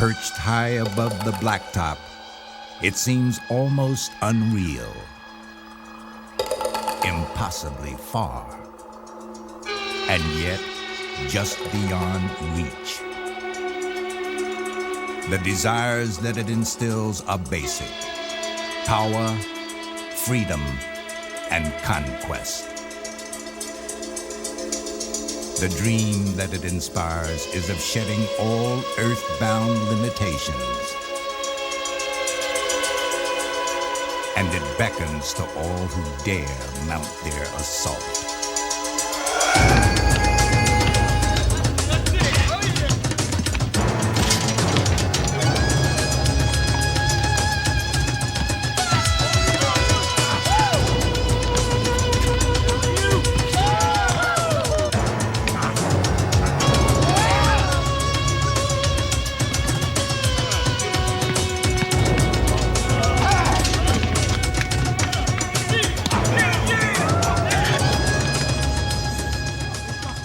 Perched high above the blacktop, it seems almost unreal, impossibly far, and yet just beyond reach. The desires that it instills are basic: power, freedom, and conquest. The dream that it inspires is of shedding all earthbound limitations. And it beckons to all who dare mount their assault.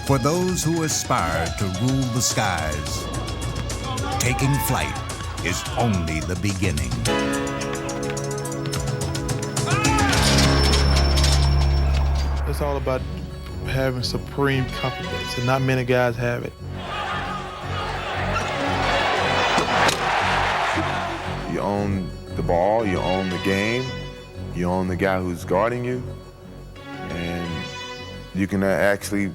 For those who aspire to rule the skies, taking flight is only the beginning. It's all about having supreme confidence, and not many guys have it. You own the ball, you own the game, you own the guy who's guarding you, and you can actually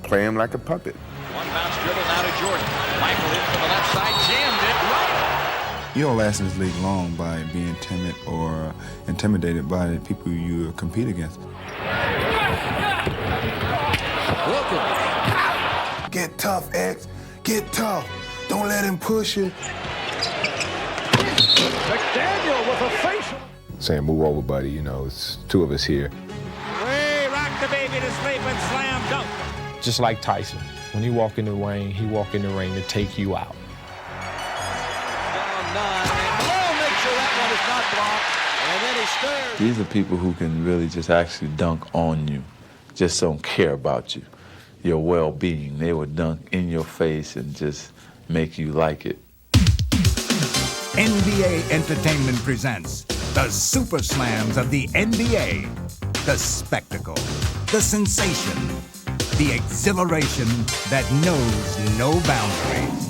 play him like a puppet. One bounce dribble now to Jordan. Michael in from the left side, jammed it right. You don't last in this league long by being timid or intimidated by the people you compete against. Get tough, X. Get tough. Don't let him push you. McDaniel with a facial. Saying, move over, buddy. You know, it's two of us here. Way rock the baby to sleep and slam dunk. Just like Tyson, when he walk in the ring, he walk in the ring to take you out. Down 9, and Blow makes sure that one is not blocked, and then he stirs. These are people who can really just actually dunk on you, just don't care about you, your well-being. They would dunk in your face and just make you like it. NBA Entertainment presents the Super Slams of the NBA. The spectacle, the sensation, the exhilaration that knows no boundaries.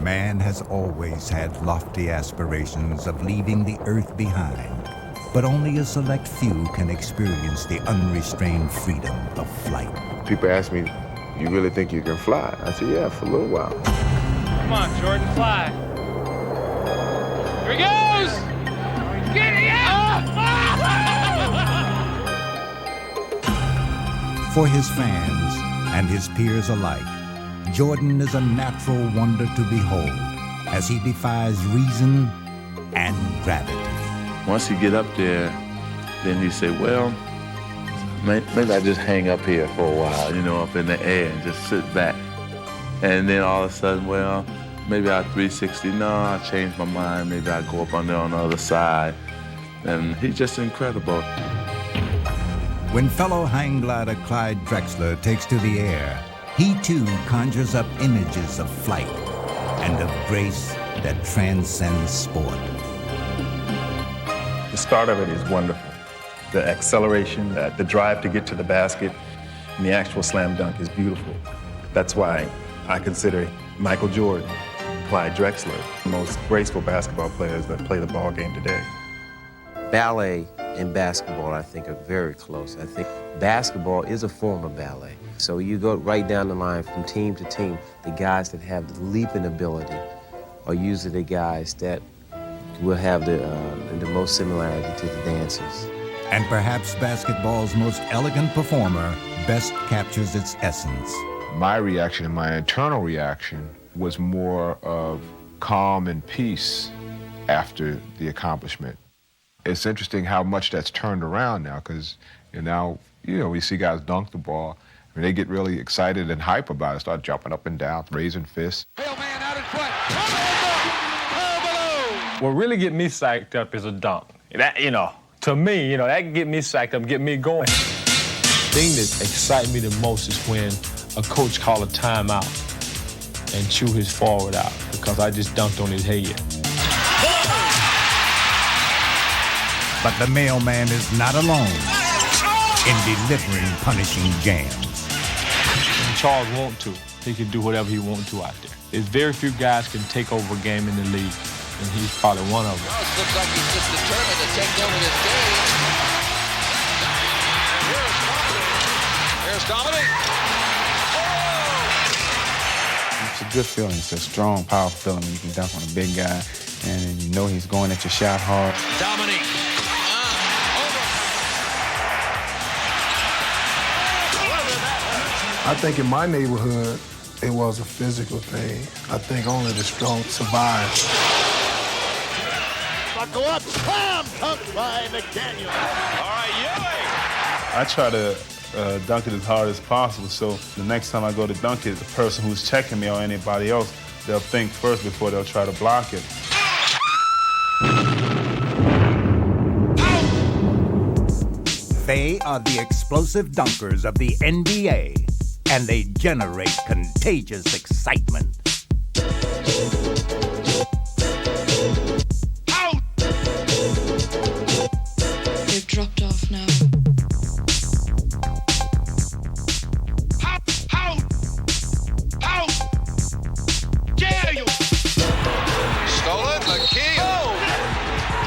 Man has always had lofty aspirations of leaving the earth behind, but only a select few can experience the unrestrained freedom of flight. People ask me, you really think you can fly? I said, yeah, for a little while. Come on, Jordan, fly. Here he goes! Get it out! For his fans and his peers alike, Jordan is a natural wonder to behold as he defies reason and gravity. Once you get up there, then you say, well, maybe I just hang up here for a while, you know, up in the air and just sit back. And then all of a sudden, well, maybe I'll 360. No, I'll change my mind. Maybe I'll go up on there on the other side. And he's just incredible. When fellow hang glider Clyde Drexler takes to the air, he too conjures up images of flight and of grace that transcends sport. The start of it is wonderful. The acceleration, the drive to get to the basket, and the actual slam dunk is beautiful. That's why I consider Michael Jordan, Clyde Drexler, the most graceful basketball players that play the ball game today. Ballet and basketball, I think, are very close. I think basketball is a form of ballet. So you go right down the line from team to team, the guys that have the leaping ability, are usually the guys that will have the most similarity to the dancers. And perhaps basketball's most elegant performer best captures its essence. My reaction and my internal reaction was more of calm and peace after the accomplishment. It's interesting how much that's turned around now, because now, we see guys dunk the ball, and they get really excited and hype about it, start jumping up and down, raising fists. Hail man out in front. What really get me psyched up is a dunk. That, to me, that can get me psyched up, get me going. The thing that excites me the most is when a coach call a timeout and chew his forward out because I just dunked on his head. But the mailman is not alone in delivering punishing jams. When Charles want to, he can do whatever he wants to out there. There's very few guys can take over a game in the league, and he's probably one of them. Charles looks like he's just determined to take over this game. Here's Dominic. It's a good feeling. It's a strong, powerful feeling when you can dunk on a big guy and you know he's going at your shot hard. Dominic. I think in my neighborhood, it was a physical thing. I think only the strong survive. Buckle up, slam, dunked by McDaniel. All right, Ewing. I try to dunk it as hard as possible, so the next time I go to dunk it, the person who's checking me or anybody else, they'll think first before they'll try to block it. They are the explosive dunkers of the NBA, and they generate contagious excitement. Out! They've dropped off now. Out! Out! Dare you! Stolen, McKee. Oh!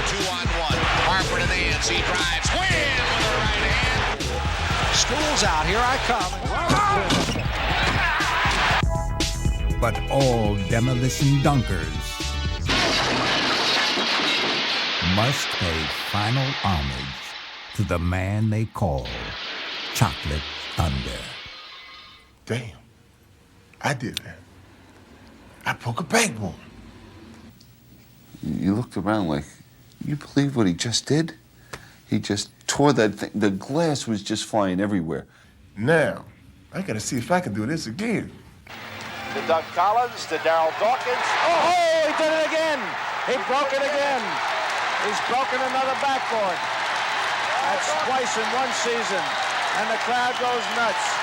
2-on-1. Harper to the hands. He drives. Wham! With the right hand. School's out. Here I come. But all demolition dunkers must pay final homage to the man they call Chocolate Thunder. Damn, I did that. I broke a backbone. You looked around like, you believe what he just did? He just tore that thing. The glass was just flying everywhere. Now, I gotta see if I can do this again. To Doug Collins, to Darryl Dawkins. Oh, he did it again. He broke it again. He's broken another backboard. That's twice in one season. And the crowd goes nuts.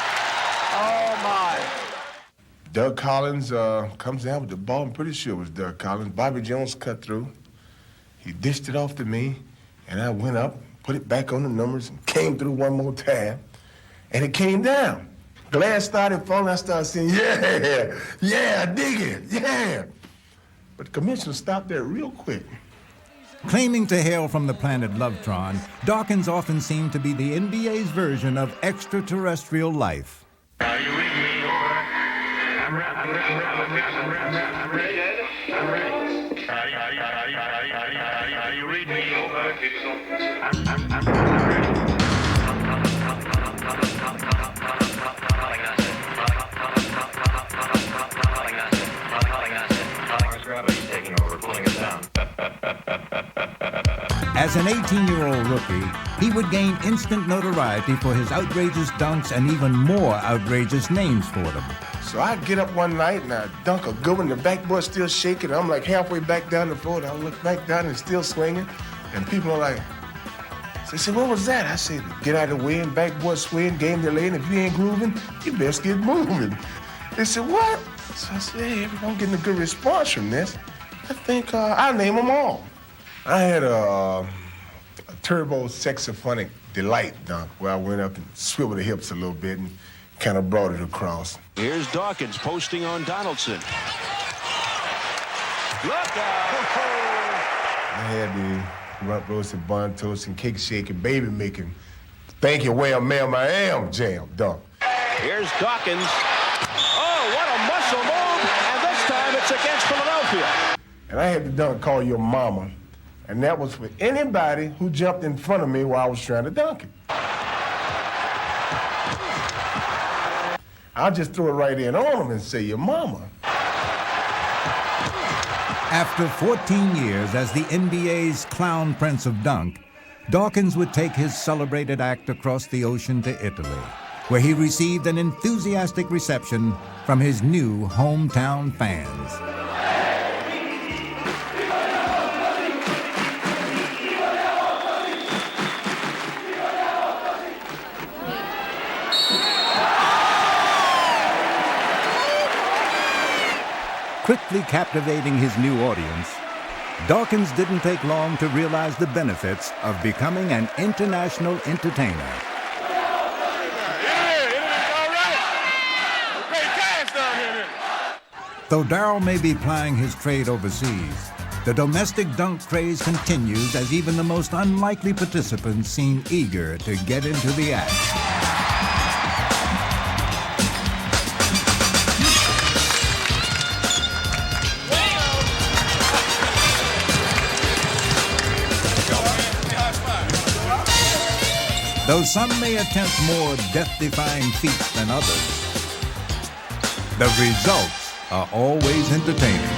Oh, my. Doug Collins comes down with the ball. I'm pretty sure it was Doug Collins. Bobby Jones cut through. He dished it off to me, and I went up, put it back on the numbers, and came through one more time. And it came down. Glass started falling. I started saying, yeah, I dig it, yeah. But the commissioner stopped there real quick. Claiming to hail from the planet Lovetron, Dawkins often seemed to be the NBA's version of extraterrestrial life. Are you reading me over? I'm ready. Are you reading me over? I'm ready. As an 18-year-old rookie, he would gain instant notoriety for his outrageous dunks and even more outrageous names for them. So I get up one night and I dunk a good one. The backboard's still shaking. I'm like halfway back down the floor. And I look back down and it's still swinging. And people are like, they said, what was that? I said, get out of the way and backboard swing, game delay. And if you ain't grooving, you best get moving. They said, what? So I said, hey, if I'm getting a good response from this, I think I'll name them all. I had a turbo saxophonic delight dunk where I went up and swiveled the hips a little bit and kind of brought it across. Here's Dawkins posting on Donaldson. Look out! I had the rump roasted bun toast and cake shake and baby making thank you well ma'am I am jam dunk. Here's Dawkins. Oh, what a muscle move! And this time it's against Philadelphia. and I had the dunk called Your Mama, and that was for anybody who jumped in front of me while I was trying to dunk it. I'll just throw it right in on them and say, Your Mama. After 14 years as the NBA's Clown Prince of Dunk, Dawkins would take his celebrated act across the ocean to Italy, where he received an enthusiastic reception from his new hometown fans. Quickly captivating his new audience, Dawkins didn't take long to realize the benefits of becoming an international entertainer. Though Darryl may be plying his trade overseas, the domestic dunk craze continues as even the most unlikely participants seem eager to get into the act. Though some may attempt more death-defying feats than others, the results are always entertaining.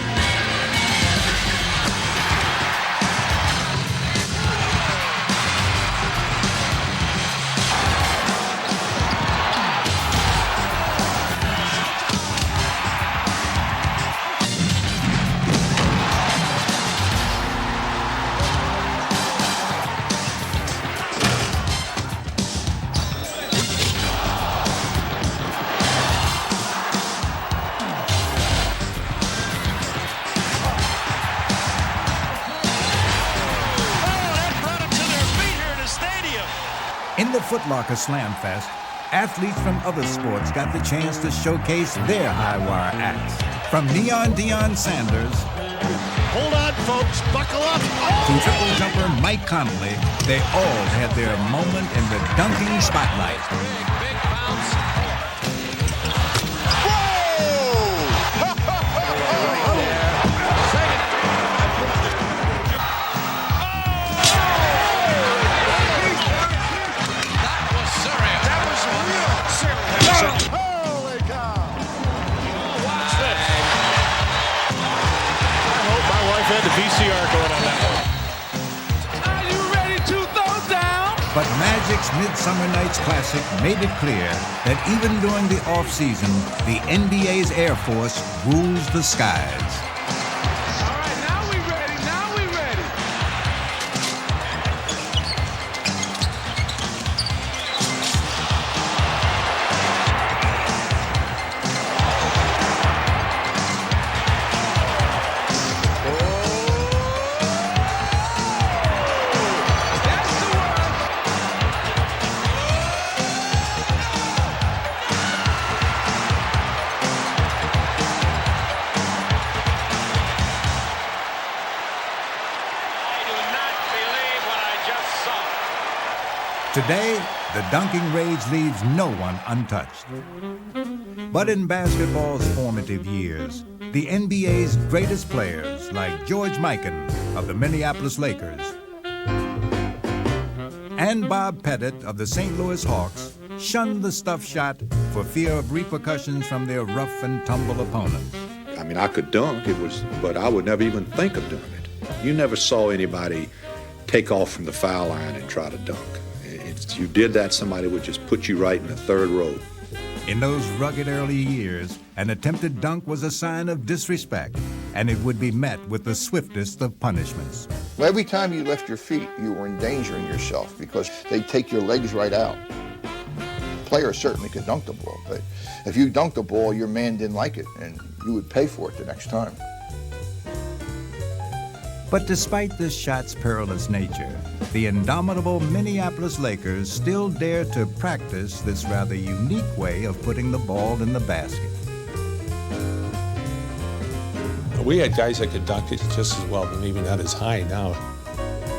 In the Foot Locker Slam Fest, athletes from other sports got the chance to showcase their high-wire acts. From Neon Deion Sanders, Hold on, folks, buckle up. to triple jumper Mike Connolly, they all had their moment in the dunking spotlight. Big bounce. Had the VCR going on that one. Are you ready to throw down? But Magic's Midsummer Night's Classic made it clear that even during the off-season, the NBA's Air Force rules the skies. All right, now we ready. Now we ready. Today, the dunking rage leaves no one untouched. But in basketball's formative years, the NBA's greatest players, like George Mikan of the Minneapolis Lakers and Bob Pettit of the St. Louis Hawks, shunned the stuff shot for fear of repercussions from their rough and tumble opponents. I mean, I could dunk, but I would never even think of doing it. You never saw anybody take off from the foul line and try to dunk. If you did that, somebody would just put you right in the third row. In those rugged early years, an attempted dunk was a sign of disrespect, and it would be met with the swiftest of punishments. Every time you left your feet, you were endangering yourself because they'd take your legs right out. Players certainly could dunk the ball, but if you dunked the ball, your man didn't like it, and you would pay for it the next time. But despite this shot's perilous nature, the indomitable Minneapolis Lakers still dare to practice this rather unique way of putting the ball in the basket. We had guys that could dunk it just as well, but maybe not as high now.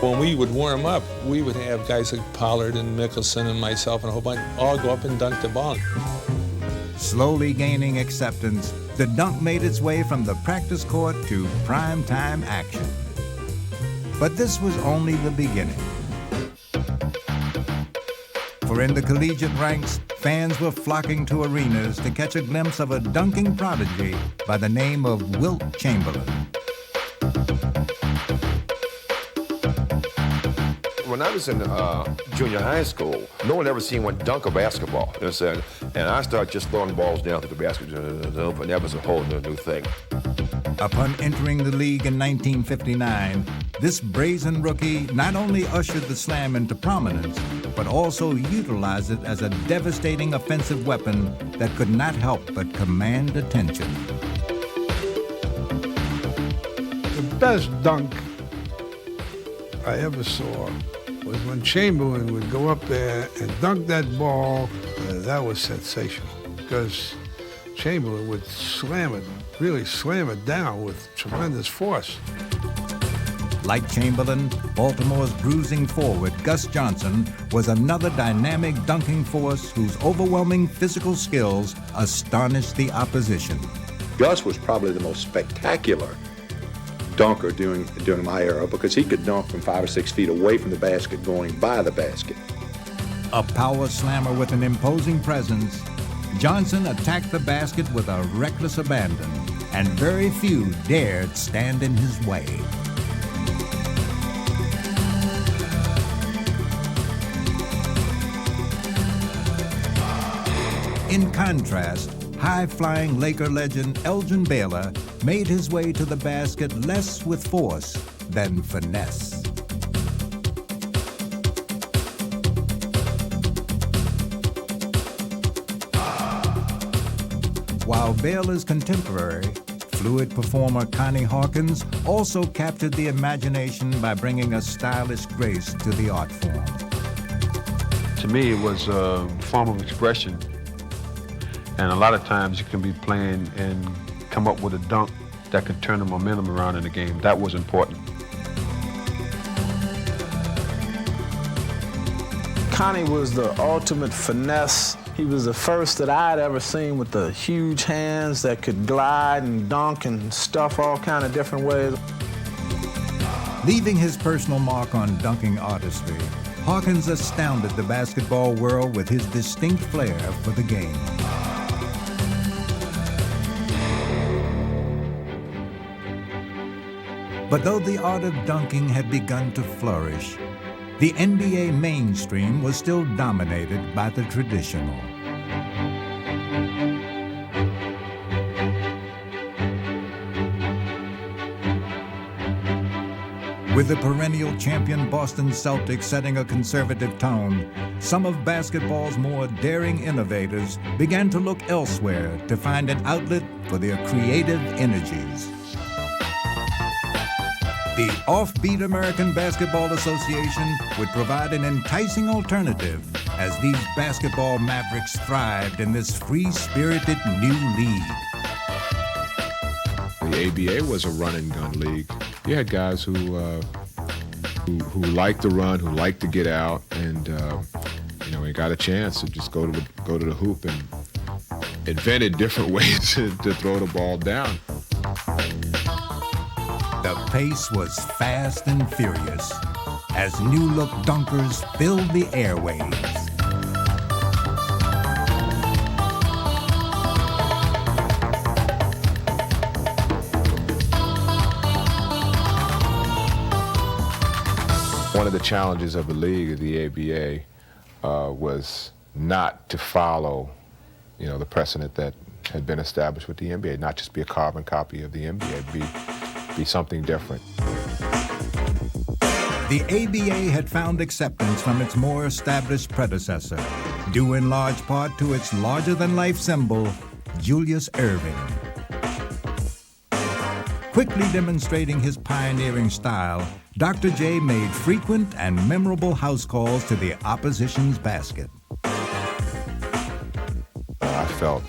When we would warm up, we would have guys like Pollard and Mickelson and myself and a whole bunch all go up and dunk the ball. Slowly gaining acceptance, the dunk made its way from the practice court to primetime action. But this was only the beginning. For in the collegiate ranks, fans were flocking to arenas to catch a glimpse of a dunking prodigy by the name of Wilt Chamberlain. When I was in junior high school, no one ever seen one dunk a basketball. And I started just throwing balls down to the basket, and that was a whole new thing. Upon entering the league in 1959, this brazen rookie not only ushered the slam into prominence, but also utilized it as a devastating offensive weapon that could not help but command attention. The best dunk I ever saw was when Chamberlain would go up there and dunk that ball. That was sensational because Chamberlain would really slam it down with tremendous force. Like Chamberlain, Baltimore's bruising forward, Gus Johnson, was another dynamic dunking force whose overwhelming physical skills astonished the opposition. Gus was probably the most spectacular dunker during my era because he could dunk from 5 or 6 feet away from the basket going by the basket. A power slammer with an imposing presence, Johnson attacked the basket with a reckless abandon, and very few dared stand in his way. In contrast, high-flying Laker legend Elgin Baylor made his way to the basket less with force than finesse. While Baylor's contemporary, fluid performer Connie Hawkins also captured the imagination by bringing a stylish grace to the art form. To me, it was a form of expression. And a lot of times you can be playing and come up with a dunk that could turn the momentum around in the game. That was important. Connie was the ultimate finesse. He was the first that I had ever seen with the huge hands that could glide and dunk and stuff all kind of different ways. Leaving his personal mark on dunking artistry, Hawkins astounded the basketball world with his distinct flair for the game. But though the art of dunking had begun to flourish, the NBA mainstream was still dominated by the traditional. With the perennial champion Boston Celtics setting a conservative tone, some of basketball's more daring innovators began to look elsewhere to find an outlet for their creative energies. The Offbeat American Basketball Association would provide an enticing alternative as these basketball mavericks thrived in this free-spirited new league. The ABA was a run-and-gun league. You had guys who liked to run, who liked to get out, and we got a chance to just go to the hoop and invented different ways to throw the ball down. The pace was fast and furious as new-look dunkers filled the airwaves. One of the challenges of the league, the ABA, was not to follow, the precedent that had been established with the NBA, not just be a carbon copy of the NBA, be something different. The ABA had found acceptance from its more established predecessor, due in large part to its larger-than-life symbol, Julius Erving. Quickly demonstrating his pioneering style, Dr. J made frequent and memorable house calls to the opposition's basket. I felt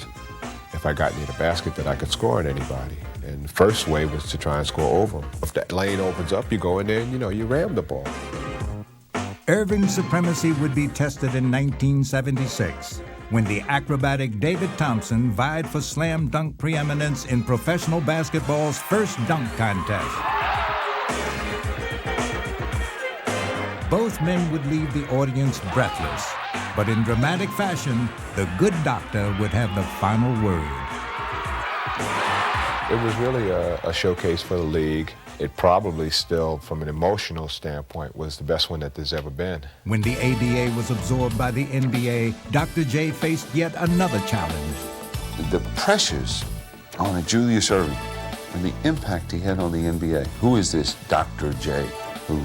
if I got near the basket that I could score at anybody. And the first way was to try and score over them. If that lane opens up, you go in there and, you ram the ball. Irving's supremacy would be tested in 1976, when the acrobatic David Thompson vied for slam dunk preeminence in professional basketball's first dunk contest. Both men would leave the audience breathless, but in dramatic fashion, the good doctor would have the final word. It was really a showcase for the league. It probably still, from an emotional standpoint, was the best one that there's ever been. When the ABA was absorbed by the NBA, Dr. J faced yet another challenge. The pressures on a Julius Erving and the impact he had on the NBA. Who is this Dr. J who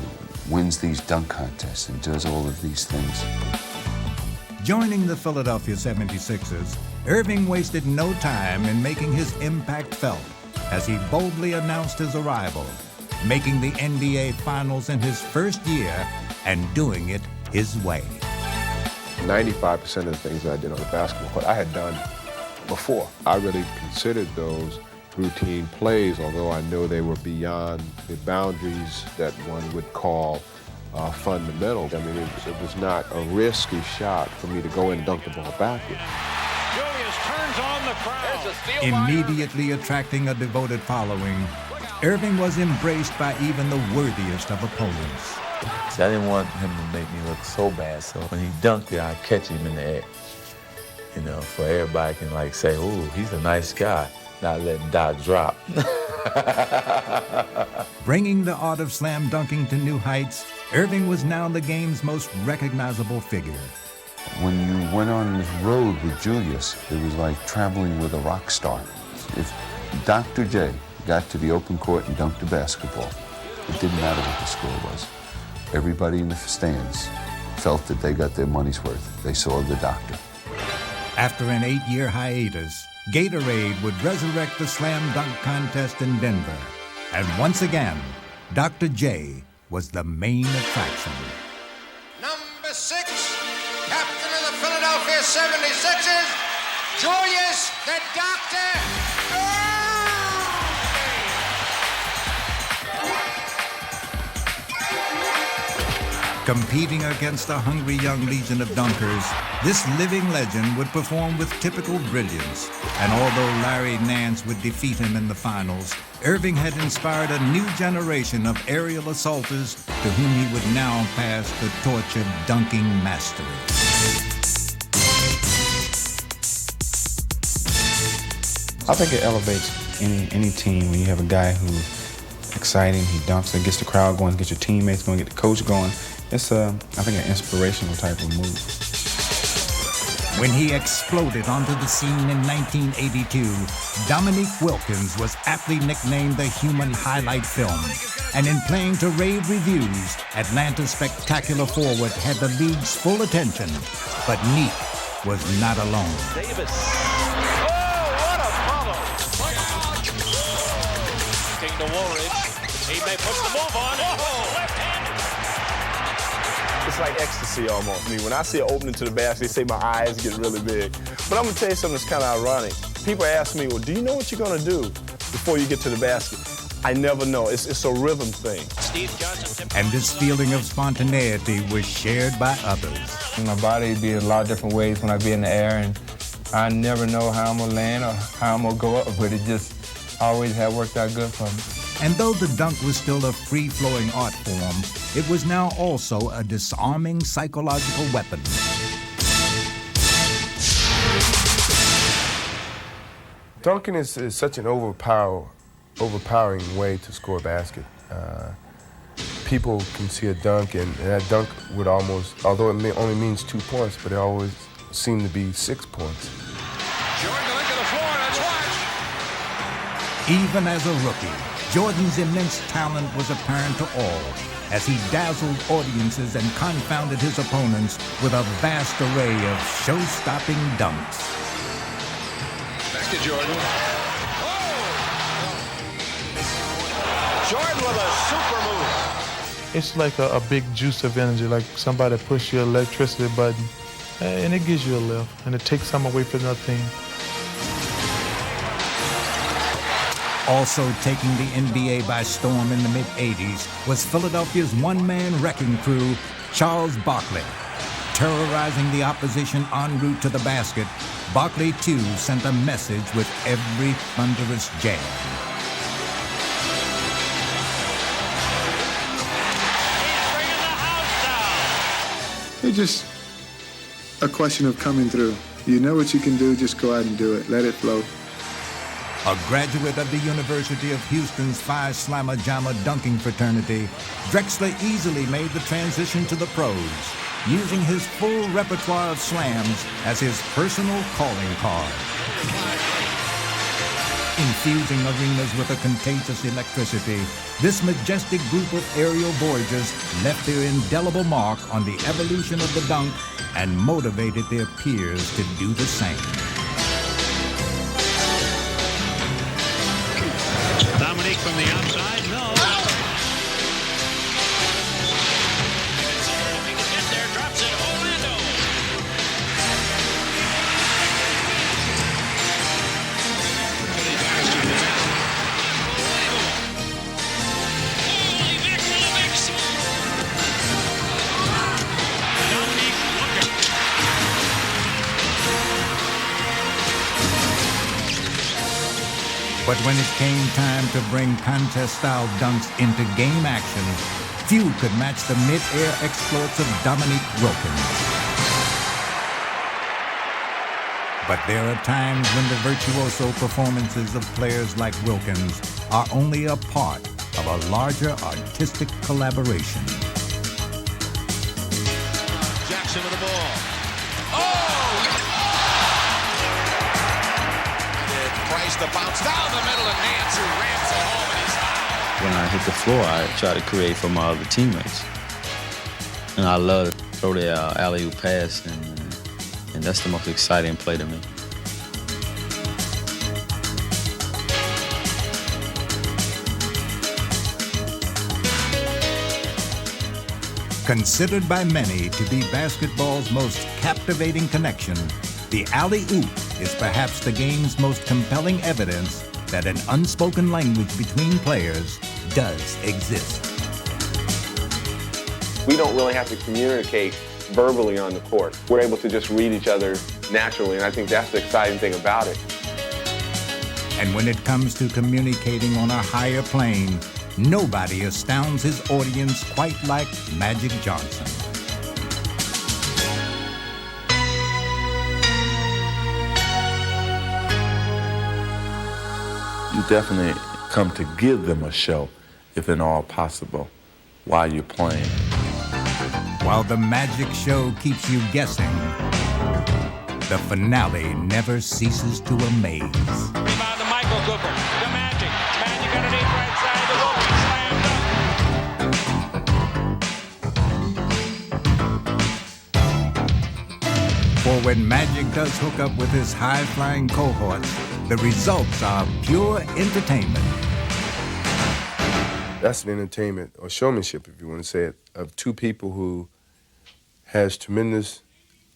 wins these dunk contests and does all of these things? Joining the Philadelphia 76ers, Erving wasted no time in making his impact felt as he boldly announced his arrival, making the NBA Finals in his first year and doing it his way. 95% of the things that I did on the basketball court, I had done before. I really considered those routine plays, although I know they were beyond the boundaries that one would call fundamental. I mean, it was not a risky shot for me to go in and dunk the ball backward. Julius turns on the crowd. Immediately attracting a devoted following, Erving was embraced by even the worthiest of opponents. See, I didn't want him to make me look so bad, so when he dunked it, I'd catch him in the air. You know, for everybody can like say, ooh, he's a nice guy, not letting Doc drop. Bringing the art of slam dunking to new heights, Erving was now the game's most recognizable figure. When you went on this road with Julius, it was like traveling with a rock star. If Dr. J got to the open court and dunked a basketball, it didn't matter what the score was. Everybody in the stands felt that they got their money's worth. They saw the doctor. After an 8-year hiatus, Gatorade would resurrect the slam dunk contest in Denver. And once again, Dr. J was the main attraction. Number 6, captain of the Philadelphia 76ers, Julius the Doctor. Competing against a hungry young legion of dunkers, this living legend would perform with typical brilliance. And although Larry Nance would defeat him in the finals, Erving had inspired a new generation of aerial assaulters to whom he would now pass the torch of dunking mastery. I think it elevates any team when you have a guy who's exciting, he dunks, and gets the crowd going, gets your teammates going, get the coach going. It's, I think, an inspirational type of move. When he exploded onto the scene in 1982, Dominique Wilkins was aptly nicknamed the human highlight film. And in playing to rave reviews, Atlanta's spectacular forward had the league's full attention. But Neek was not alone. Davis. Oh, what a follow. King to Woolridge. He may push the move on. Oh, left-handed. It's like ecstasy almost. I mean, when I see an opening to the basket, they say my eyes get really big. But I'm gonna tell you something that's kind of ironic. People ask me, well, do you know what you're gonna do before you get to the basket? I never know. It's a rhythm thing. Steve Johnson. And this feeling of spontaneity was shared by others. My body be a lot of different ways when I be in the air, and I never know how I'm gonna land or how I'm gonna go up, but it just always have worked out good for me. And though the dunk was still a free-flowing art form, it was now also a disarming psychological weapon. Dunking is such an overpowering way to score a basket. People can see a dunk, and that dunk would almost, although it only means 2 points, but it always seemed to be 6 points. Jordan to the floor, and watch. Even as a rookie, Jordan's immense talent was apparent to all as he dazzled audiences and confounded his opponents with a vast array of show-stopping dunks. Back to Jordan. Jordan with a super move. It's like a big juice of energy, like somebody push your electricity button, and it gives you a lift, and it takes some away from another team. Also taking the NBA by storm in the mid-'80s was Philadelphia's one-man wrecking crew, Charles Barkley. terrorizing the opposition en route to the basket, Barkley, too, sent a message with every thunderous jab. It's just a question of coming through. You know what you can do, just go out and do it. Let it flow. A graduate of the University of Houston's Phi Slamma Jamma dunking fraternity, Drexler easily made the transition to the pros, using his full repertoire of slams as his personal calling card. Infusing arenas with a contagious electricity, this majestic group of aerial voyagers left their indelible mark on the evolution of the dunk and motivated their peers to do the same. Dominique from the outside, no. Get there, drops it, Orlando. But when it came time to bring contest-style dunks into game action, few could match the mid-air exploits of Dominique Wilkins. But there are times when the virtuoso performances of players like Wilkins are only a part of a larger artistic collaboration. Jackson with the ball. Price the bounce down the middle and Nance who rams it home and he's high. When I hit the floor, I try to create for my other teammates. And I love to throw the alley-oop pass, and that's the most exciting play to me. Considered by many to be basketball's most captivating connection, the alley-oop is perhaps the game's most compelling evidence that an unspoken language between players does exist. We don't really have to communicate verbally on the court. We're able to just read each other naturally, and I think that's the exciting thing about it. And when it comes to communicating on a higher plane, nobody astounds his audience quite like Magic Johnson. You definitely come to give them a show, if at all possible, while you're playing. While the magic show keeps you guessing, the finale never ceases to amaze. Rebound to Michael Cooper. The Magic. Magic underneath right side of the Wilkins. Slam dunk. For when Magic does hook up with his high-flying cohorts, the results are pure entertainment. That's an entertainment, or showmanship, if you want to say it, of two people who has tremendous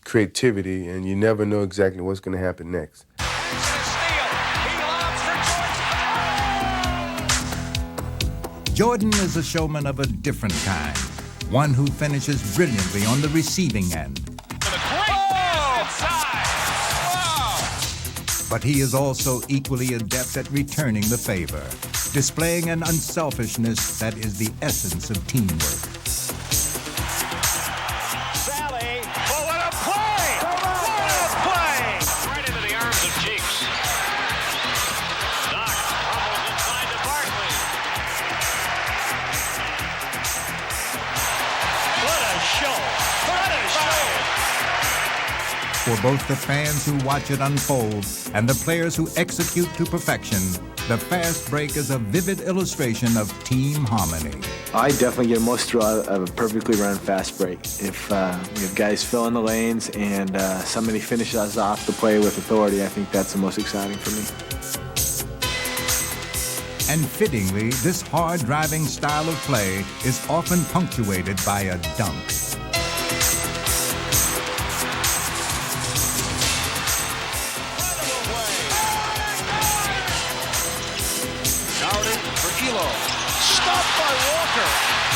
creativity, and you never know exactly what's going to happen next. Jordan is a showman of a different kind, one who finishes brilliantly on the receiving end. But he is also equally adept at returning the favor, displaying an unselfishness that is the essence of teamwork. Sally, oh, what a play! What a play! Right into the arms of Cheeks. Doc crumbles inside to Barkley. What a show! What a show! For both the fans who watch it unfold and the players who execute to perfection, the fast break is a vivid illustration of team harmony. I definitely get most thrill out of a perfectly run fast break. If we have guys filling the lanes and somebody finishes off the play with authority, I think that's the most exciting for me. And fittingly, this hard-driving style of play is often punctuated by a dunk. Stopped by Walker.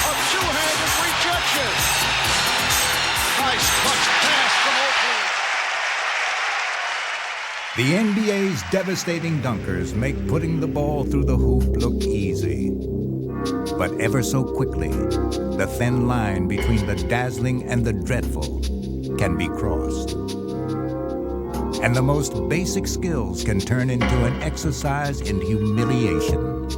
A two-handed rejection. Nice touch. The NBA's devastating dunkers make putting the ball through the hoop look easy. But ever so quickly, the thin line between the dazzling and the dreadful can be crossed. And the most basic skills can turn into an exercise in humiliation.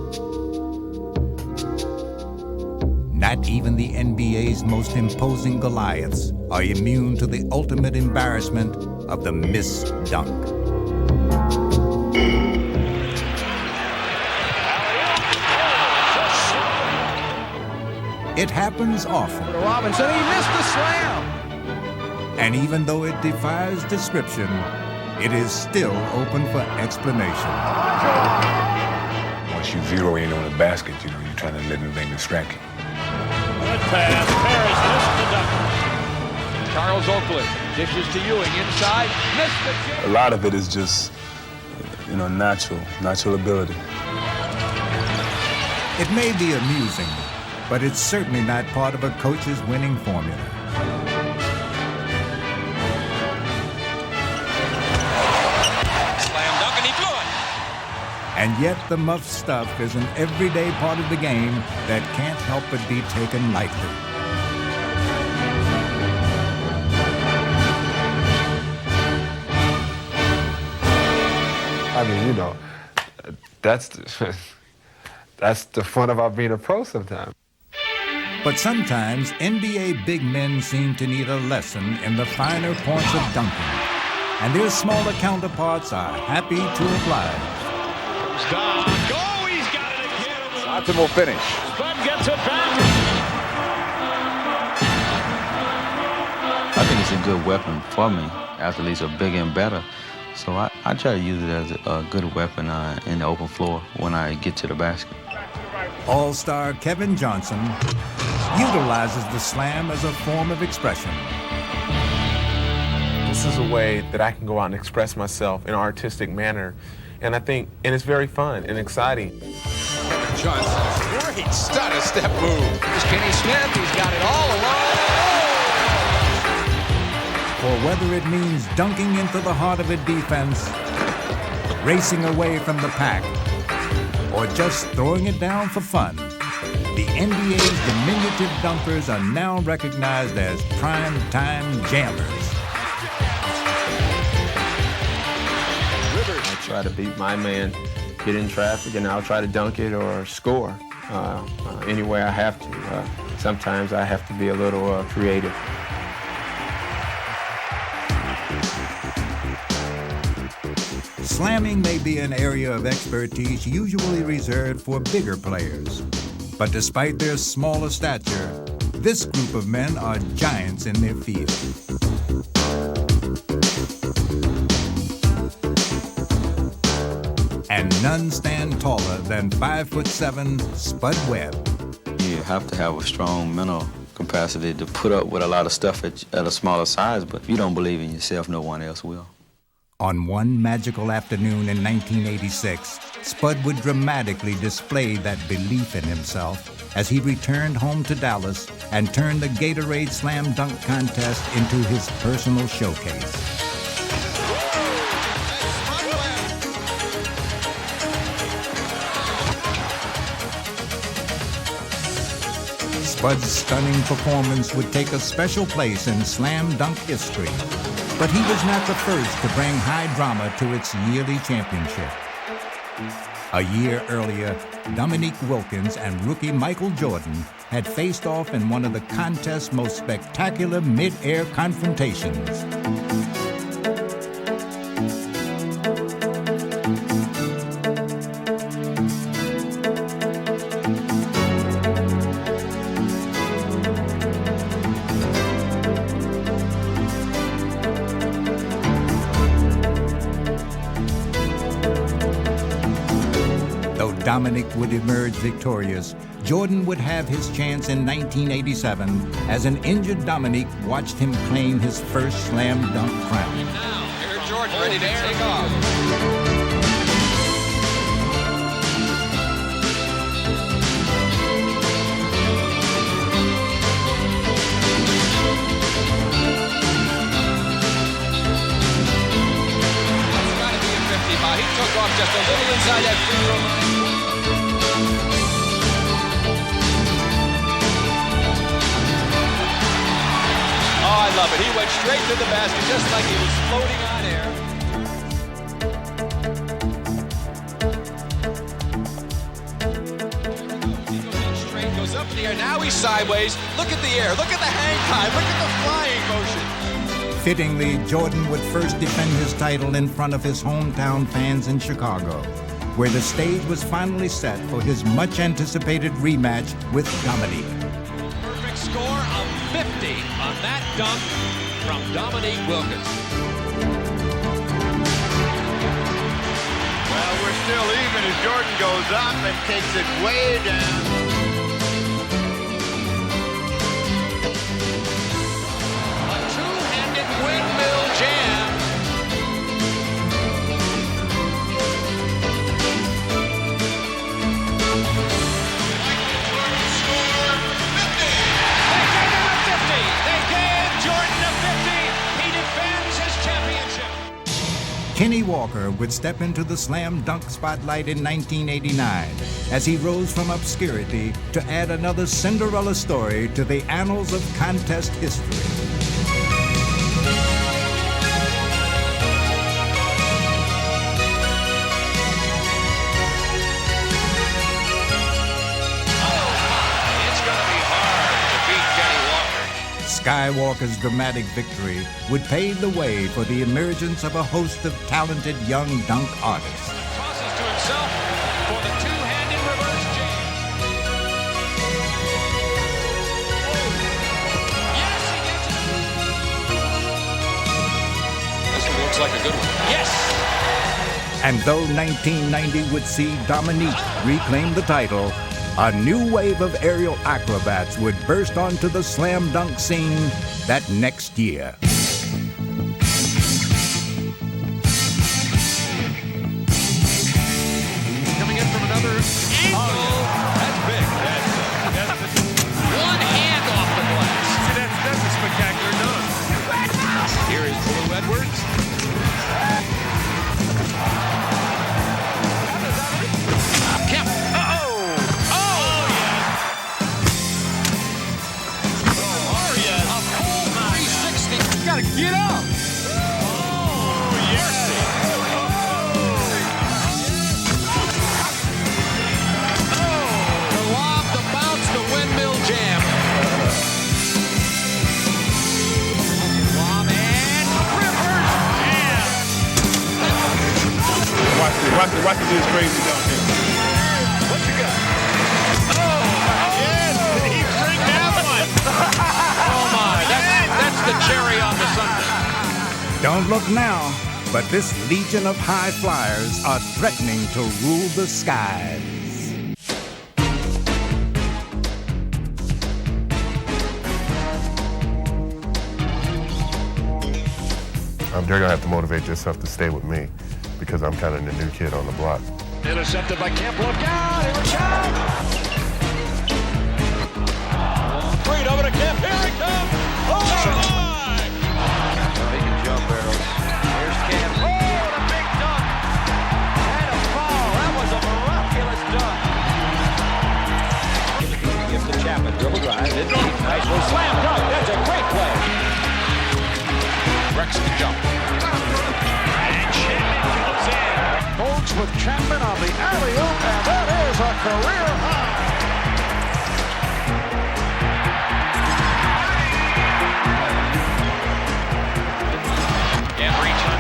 Not even the NBA's most imposing Goliaths are immune to the ultimate embarrassment of the missed dunk. It happens often. Robinson, he missed the slam. And even though it defies description, it is still open for explanation. Once you zero in on the basket, you're trying to let anything distract you. Good pass. Paris missed the dunk. Charles Oakley dishes to Ewing inside. Missed the kick. A lot of it is just, natural ability. It may be amusing, but it's certainly not part of a coach's winning formula. Slam dunk, and he blew it. And yet the muff stuff is an everyday part of the game that can't help but be taken lightly. I mean, that's the fun about being a pro sometimes. But sometimes NBA big men seem to need a lesson in the finer points of dunking, and their smaller counterparts are happy to oblige. Stop. Go. He's got it again. Optimal finish. Spud gets it back. I think it's a good weapon for me. Athletes are bigger and better. So I try to use it as a good weapon in the open floor when I get to the basket. All-star Kevin Johnson utilizes the slam as a form of expression. This is a way that I can go out and express myself in an artistic manner. And it's very fun and exciting. Kevin Johnson, great step move. Here's Kenny Smith. He's got it all alone. For whether it means dunking into the heart of a defense, racing away from the pack, or just throwing it down for fun, the NBA's diminutive dunkers are now recognized as prime-time jammers. I try to beat my man, get in traffic, and I'll try to dunk it or score any way I have to. Sometimes I have to be a little creative. Slamming may be an area of expertise usually reserved for bigger players. But despite their smaller stature, this group of men are giants in their field. And none stand taller than 5'7" Spud Webb. You have to have a strong mental capacity to put up with a lot of stuff at a smaller size, but if you don't believe in yourself, no one else will. On one magical afternoon in 1986, Spud would dramatically display that belief in himself as he returned home to Dallas and turned the Gatorade Slam Dunk Contest into his personal showcase. Spud's stunning performance would take a special place in slam dunk history. But he was not the first to bring high drama to its yearly championship. A year earlier, Dominique Wilkins and rookie Michael Jordan had faced off in one of the contest's most spectacular mid-air confrontations. Dominic would emerge victorious. Jordan would have his chance in 1987 as an injured Dominic watched him claim his first slam dunk crown. And now, here's Jordan ready to take off. It's got to be just a little inside that free throw line. Oh, I love it. He went straight to the basket just like he was floating on air. He goes in straight, goes up in the air. Now he's sideways. Look at the air. Look at the hang time. Look at the flying motion. Fittingly, Jordan would first defend his title in front of his hometown fans in Chicago, where the stage was finally set for his much-anticipated rematch with Dominique. Perfect score of 50 on that dunk from Dominique Wilkins. Well, we're still even as Jordan goes up and takes it way down. Windmill jam. They gave Jordan a 50. He defends his championship. Kenny Walker would step into the slam dunk spotlight in 1989 as he rose from obscurity to add another Cinderella story to the annals of contest history. Skywalker's dramatic victory would pave the way for the emergence of a host of talented young dunk artists. Tosses to himself for the two-handed reverse jam. Yes, he gets it. This one looks like a good one. Yes. And though 1990 would see Dominique reclaim the title, a new wave of aerial acrobats would burst onto the slam dunk scene that next year. Coming in from another angle. That's big. That's one hand off the glass. See, that's a spectacular dunk. Here is Blue Edwards. Kemp. Gotta get up! Oh, yes! Oh! The lob, the bounce, the windmill jam. Lob and Rivers! Yeah! Watch this crazy dunk here. What you got? Oh! Yes! He bring that one! Oh my! That's the cherry on the sundae. Don't look now, but this legion of high flyers are threatening to rule the skies. They're gonna have to motivate yourself to stay with me because I'm kind of the new kid on the block. Intercepted by Kemp. Look out! Here we go! Freed over to Kemp. Here he comes! Oh my! He can jump arrows. Here's Kemp. Oh, the big dunk! And a foul. That was a miraculous dunk. Gives to Chapman. Dribble drive. Nice little slam dunk. That's a great play. Rex's jump. And Chapman comes in. Holds with Chapman on the alley-oop, and that is a career high. And reach on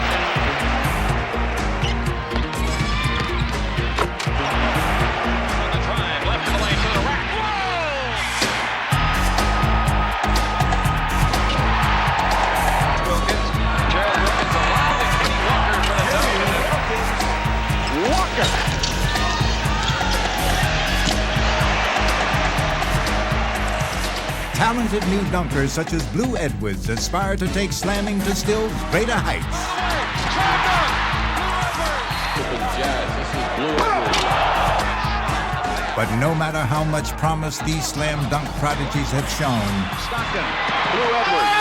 the drive, left of the lane to the rack. Wilkins, Gerald Wilkins allowed it. Kenny Walker for the W. Walker. Talented new dunkers such as Blue Edwards aspire to take slamming to still greater heights. But no matter how much promise these slam dunk prodigies have shown, Stockton, Blue Edwards.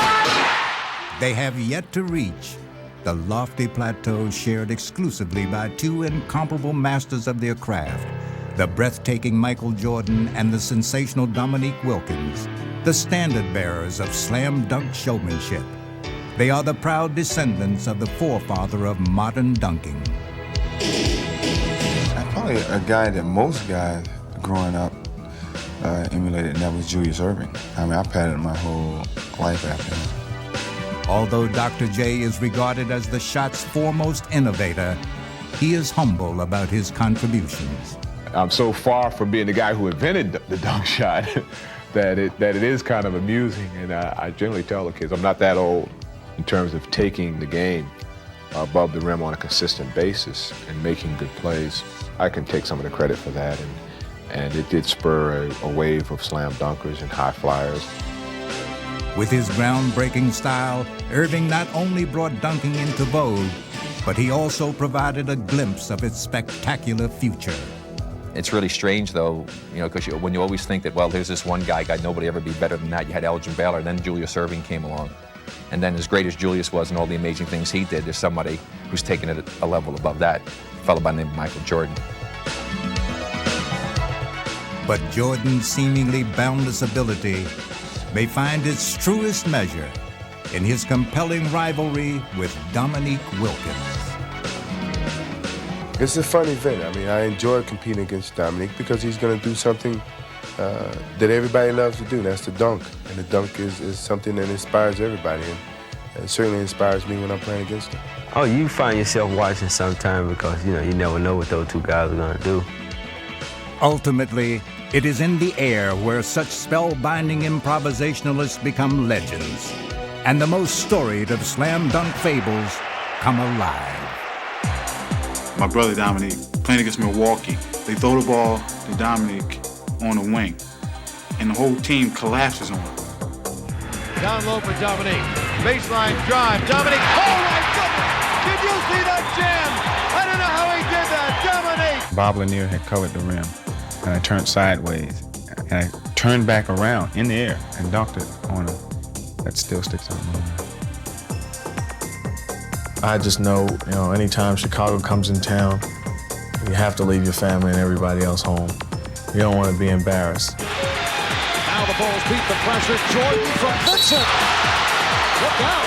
they have yet to reach the lofty plateau shared exclusively by two incomparable masters of their craft, the breathtaking Michael Jordan and the sensational Dominique Wilkins, the standard bearers of slam dunk showmanship. They are the proud descendants of the forefather of modern dunking. Probably a guy that most guys growing up emulated, and that was Julius Erving. I mean, I patterned my whole life after him. Although Dr. J is regarded as the shot's foremost innovator, he is humble about his contributions. I'm so far from being the guy who invented the dunk shot that it is kind of amusing, and I generally tell the kids I'm not that old in terms of taking the game above the rim on a consistent basis and making good plays. I can take some of the credit for that, and it did spur a wave of slam dunkers and high flyers. With his groundbreaking style, Erving not only brought dunking into vogue, but he also provided a glimpse of its spectacular future. It's really strange, though, you know, because when you always think that, well, there's this one guy, God, nobody ever be better than that. You had Elgin Baylor, then Julius Erving came along. And then as great as Julius was and all the amazing things he did, there's somebody who's taken it a level above that, a fellow by the name of Michael Jordan. But Jordan's seemingly boundless ability may find its truest measure in his compelling rivalry with Dominique Wilkins. It's a fun event. I mean, I enjoy competing against Dominique because he's going to do something that everybody loves to do. That's the dunk. And the dunk is something that inspires everybody. And it certainly inspires me when I'm playing against him. Oh, you find yourself watching sometime because, you know, you never know what those two guys are going to do. Ultimately, it is in the air where such spellbinding improvisationalists become legends, and the most storied of slam dunk fables come alive. My brother Dominique, playing against Milwaukee, they throw the ball to Dominique on the wing, and the whole team collapses on him. Down low for Dominique. Baseline drive. Dominique. Oh my goodness! Did you see that jam? I don't know how he did that. Dominique. Bob Lanier had covered the rim, and I turned sideways, and I turned back around in the air and dunked it on him. That still sticks out in my mind. I just know, you know, anytime Chicago comes in town, you have to leave your family and everybody else home. You don't want to be embarrassed. Now the Bulls beat the pressure. Jordan from Vincent. Look out.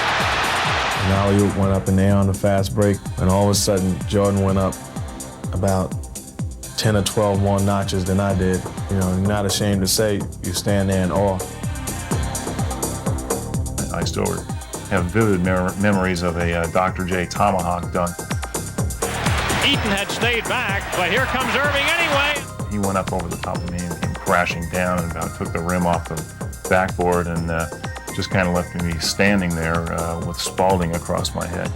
And alley-oop went up in the air on the fast break, and all of a sudden, Jordan went up about 10 or 12 more notches than I did. You know, you're not ashamed to say you stand there in awe. I still have vivid memories of a Dr. J tomahawk dunk. Eaton had stayed back, but here comes Erving anyway. He went up over the top of me and came crashing down and about took the rim off the backboard and just kind of left me standing there with Spalding across my head.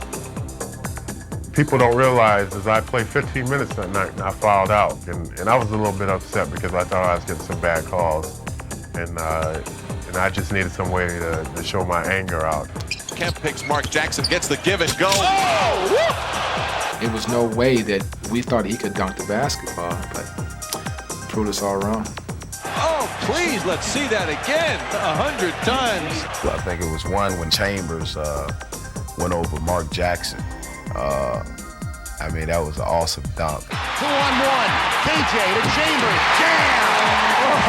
People don't realize is I played 15 minutes that night and I fouled out. And I was a little bit upset because I thought I was getting some bad calls. And I just needed some way to show my anger out. Kemp picks Mark Jackson, gets the give and go. Oh! It was no way that we thought he could dunk the basketball, but he proved us all wrong. Oh, please, let's see that again 100 times. I think it was one when Chambers went over Mark Jackson. I mean, that was an awesome dunk. 2-on-1. KJ to Chambers. Jam!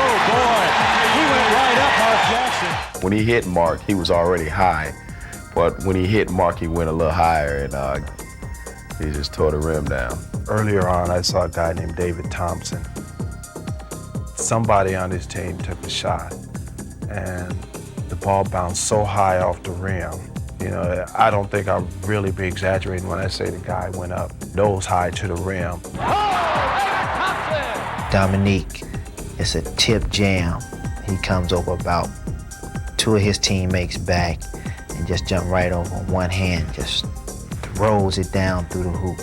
Oh, boy. He went right up Mark Jackson. When he hit Mark, he was already high. But when he hit Mark, he went a little higher, and he just tore the rim down. Earlier on, I saw a guy named David Thompson. Somebody on his team took a shot, and the ball bounced so high off the rim. You know, I don't think I'll really be exaggerating when I say the guy went up nose high to the rim. Dominique, it's a tip jam. He comes over about two of his teammates back and just jump right over one hand, just throws it down through the hoop.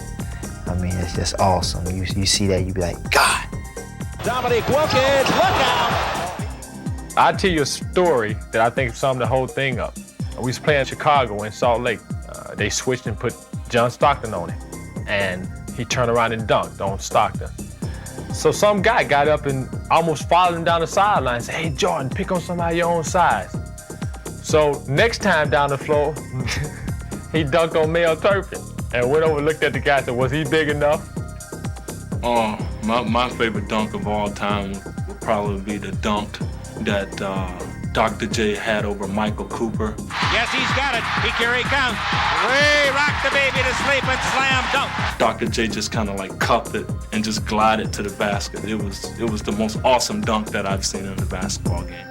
I mean, it's just awesome. You see that, you be like, God. Dominique Wilkins, look out! I'll tell you a story that I think summed the whole thing up. We was playing Chicago in Salt Lake. They switched and put John Stockton on it. And he turned around and dunked on Stockton. So some guy got up and almost followed him down the sideline and said, hey, Jordan, pick on somebody your own size. So next time down the floor, he dunked on Mel Turpin. And went over and looked at the guy and said, was he big enough? My favorite dunk of all time would probably be the dunk that Dr. J had over Michael Cooper. Yes, he's got it. Here he comes. Way rock the baby to sleep and slam dunk. Dr. J just kind of like cupped it and just glided to the basket. It was the most awesome dunk that I've seen in a basketball game.